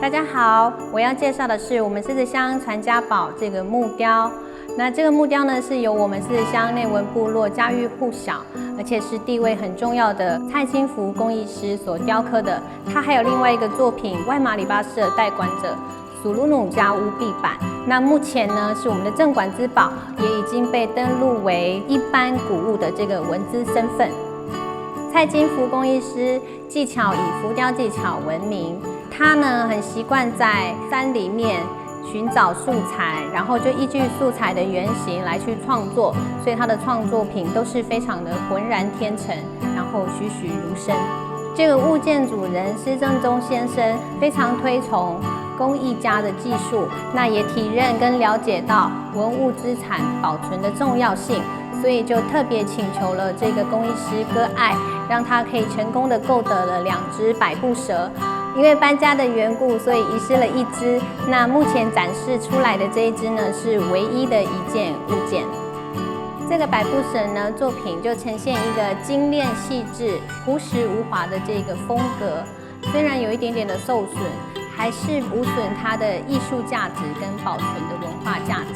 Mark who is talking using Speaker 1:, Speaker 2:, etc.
Speaker 1: 大家好，我要介绍的是我们狮子乡传家宝这个木雕。那这个木雕呢，是由我们狮子乡内文部落家喻户晓，而且是地位很重要的蔡金福工艺师所雕刻的。他还有另外一个作品《外马里巴士的代管者》苏鲁努加乌壁板。那目前呢，是我们的镇馆之宝，也已经被登录为一般古物的这个文资身份。蔡金福工艺师技巧以浮雕技巧闻名，他呢很习惯在山里面寻找素材，然后就依据素材的原型来去创作，所以他的创作品都是非常的浑然天成，然后栩栩如生。这个物件主人施正中先生非常推崇工艺家的技术，那也体认跟了解到文物资产保存的重要性，所以就特别请求了这个工艺师割爱，让他可以成功的购得了2只百步蛇。因为搬家的缘故，所以遗失了1只。那目前展示出来的这一只呢，是唯一的一件物件。这个百步蛇呢，作品就呈现一个精炼细致、朴实无华的这个风格。虽然有一点点的受损，还是无损它的艺术价值跟保存的文化价值。